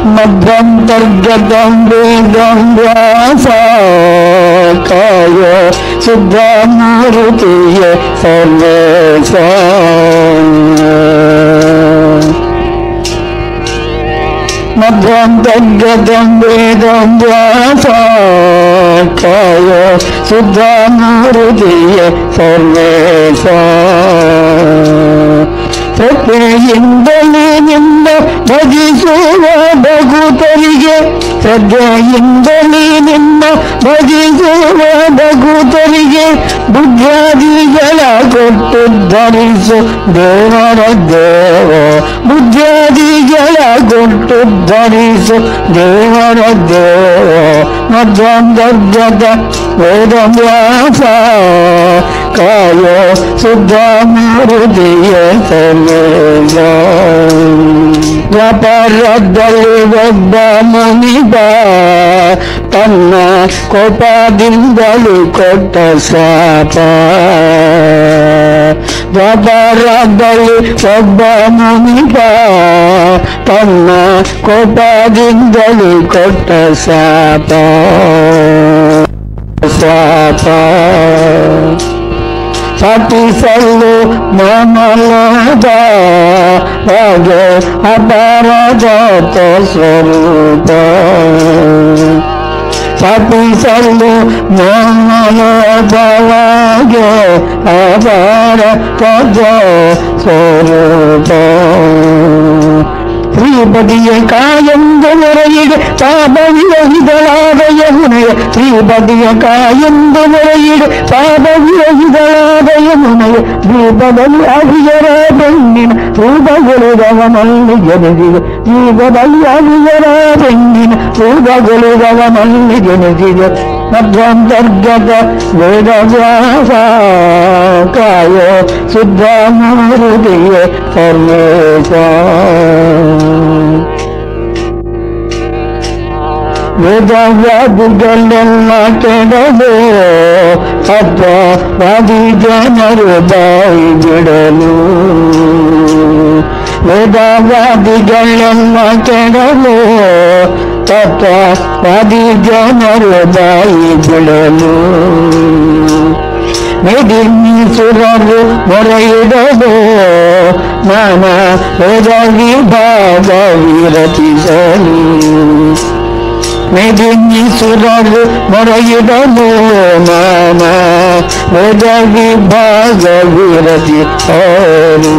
मध्वन्तर्गतं वेदं व्यासाकाय शुद्धमूर्तिये सर्वेशा मध्वन्तर्गतं वेदं व्यासाकाय शुद्धमूर्तिये सर्वेशा ಶ್ರದ್ಧೆಯಿಂದಲಿನಿಂದ ಭಜಿಸುವ ಭಗೂತರಿಗೆ ಶ್ರದ್ಧೆಯಿಂದಲಿನಿಂದ ಭಜಿಸುವ ಭಗೂತರಿಗೆ ಬುದ್ಧಾದಿಗಳ ಕೊಟ್ಟು ಧರಿಸು ದೇವರ ದೇವ ಬುದ್ಧಾದಿಗಳ ಕೊಟ್ಟು ಧರಿಸು ದೇವರ ದೇವ ಮಧ್ವಂತರ್ಗತ ವೇದವ್ಯಾಸ ಕಾಯ ಶುದ್ಧ ಮಾರುತಿಯ ಸರ್ವೇಶ ವ್ಯಾಪಾರದಲ್ಲಿ ಒಬ್ಬ ಮುನಿಬ ತನ್ನ ಕೋಪದಿಂದಲೂ ಕೊಟ್ಟ ಶಾಪ ವ್ಯಾಪಾರದಲ್ಲಿ ಒಬ್ಬ ಮುನಿಬ ತನ್ನ ಕೋಪದಿಂದಲೂ ಕೊಟ್ಟ ಶಾಪ ಸತಿಸಲು ಮಮಲದ ಹಾಗೆ ಅಪರಾಧ ಸ್ವರೂಪ ಸತಿಸಲು ಮಮಲದವಾಗೆ ಅಪರಾಧ ಸ್ವರೂಪ ಶ್ರೀಪತಿಯ ಕಾಯಂದ ಮೊರೆಯಿಗೆ ಪಾಪವಿರಹಿತಳಾದ ಯಮುನೆಯ ಶ್ರೀಪತಿಯ ಕಾಯಂದ ಮೊರೆಯಿಗೆ ಪಾಪವಿರಹಿತಳಾದ ಯಮುನೆಯ ದೀಪದಲ್ಲಿ ಅಭಿಯರ ಬೆಣ್ಣಿನ ರೂಪಗೊಳಿದವ ಮಲ್ಲಿ ಜನಿಸಿದೆ ದೀಪದಲ್ಲಿ ಅಭಿಯರ ಬೆಣ್ಣಿನ ರೂಪಗೊಳಿದವ ಮಲ್ಲಿ ಜನಿಸಿದೆ ಮಧ್ವಂತರ್ಗತ ವೇದವ್ಯಾಸ ಕಾಯ ಶುದ್ಧ ಮಾರುತಿಯ ಸರ್ವೇಶ ವೇದವ್ಯಾದಿಗಳೆಲ್ಲ ಕೆಡಲು ಅದ್ವಾದಿ ಜನರು ಬಾಯಿ ಬಿಡಲು ವೇದವ್ಯಾದಿಗಳೆಲ್ಲ ಕೆಡಲು ತತ್ವವಾದಿ ಜನರು ಬಾಯಿ ಬಿಡಲು ಮೇದಿನೀಸುರರು ಮೊರೆಯಿಡಲು ನಾನಾ ವೇದ ವಿಭಾಗ ವಿರಚಿಸಲು ಮೇದಿನೀಸುರರು ಮೊರೆಯಿಡಲು ನಾನಾ ವೇದ ವಿಭಾಗ ವಿರಚಿಸಲು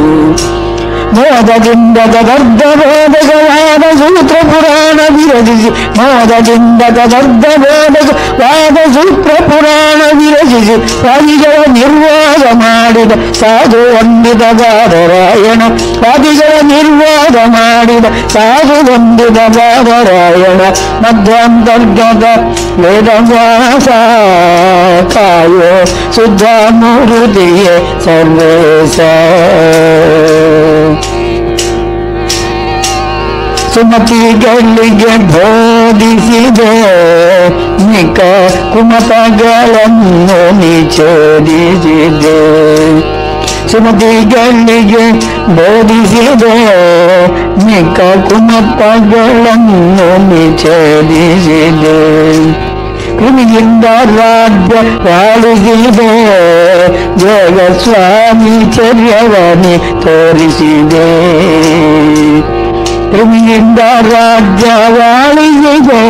ಮೋದದಿಂದ ಗರ್ಧಬೋಧಕವಾದ ಸೂತ್ರ ಪುರಾಣ ವಿರಚಿಸಿ ಮೋದದಿಂದ ಗರ್ಧಬೋಧಕವಾದ ಸೂತ್ರ ಪುರಾಣ ವಿರಚಿಸಿ ಪಾದಿಗಳ ನಿರ್ವಾದ ಮಾಡಿದ ಸಾಧು ವಂದಿತ ಬಾದರಾಯಣ ಪಾದಿಗಳ ನಿರ್ವಾದ ಮಾಡಿದ ಸಾಧು ವಂದಿತ ಬಾದರಾಯಣ ಮಧ್ವಂತರ್ಗತ ವೇದವ್ಯಾಸ ಕಾಯ ಶುದ್ಧ ಮೂರುತಿಯ ಸರ್ವೇಶ ಸುಮತಿಗಳಿಗೆ ಬೋಧಿಸಿದೆ ನಿಕ ಕುಮತಗಳನ್ನು ನಿಷೇಧಿಸಿದೆ ಸುಮತಿಗಳಿಗೆ ಬೋಧಿಸಿದೆ ನಿಕ ಕುಮತಗಳನ್ನು ನಿಷೇಧಿಸಿದೆ ಕ್ರಿಮಿಯಿಂದ ರಾಜ್ಯ ಪಾಲಿಸಿದೆ ಜಗ ಸ್ವಾಮಿ ಚರ್ಯವನಿ ತೋರಿಸಿದೆ ಕ್ರಿಮಿಯಿಂದ ರಾಜ್ಯವಾಳಿಸಿದೆ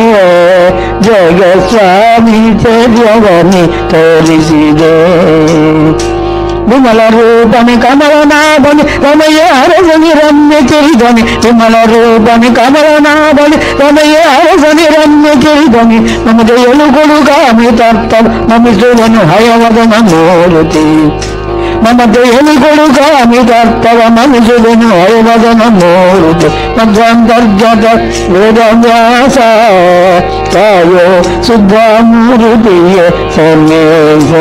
ಜಗ ಸ್ವಾಮಿ ಚರ್ಯವನಿ ತೋರಿಸಿದೆ ವಿಮಲ ರೂಪನಿ ಕಮಲನಾಭನಿ ರಮಯ ಅರಸನಿ ರಮ್ಯ ಕಿರಿದನಿ ವಿಮಲ ರೂಪನಿ ಕಮಲನಾಭನಿ ರಮಯ ಅರಸನಿ ರಮ್ಯ ಕಿರಿದನಿ ನಮಗೆ ಎಳುಗಳು ಕಾಮಿತರ್ಥ ನಮಿಸುವನು ಹಯವದನ ಮೂರುತಿ ನಮಗೆ ಎಳುಗಳು ಕಾಮಿತರ್ಥವ ನಮಿಸುವನು ಹಯವದನ ಮೂರುತಿ ಮಧ್ವಂತರ್ಗತ ವೇದವ್ಯಾಸ ಕಾಯೋ ಶುದ್ಧ ಮೂರುತಿಯ ಸರ್ವೇಶ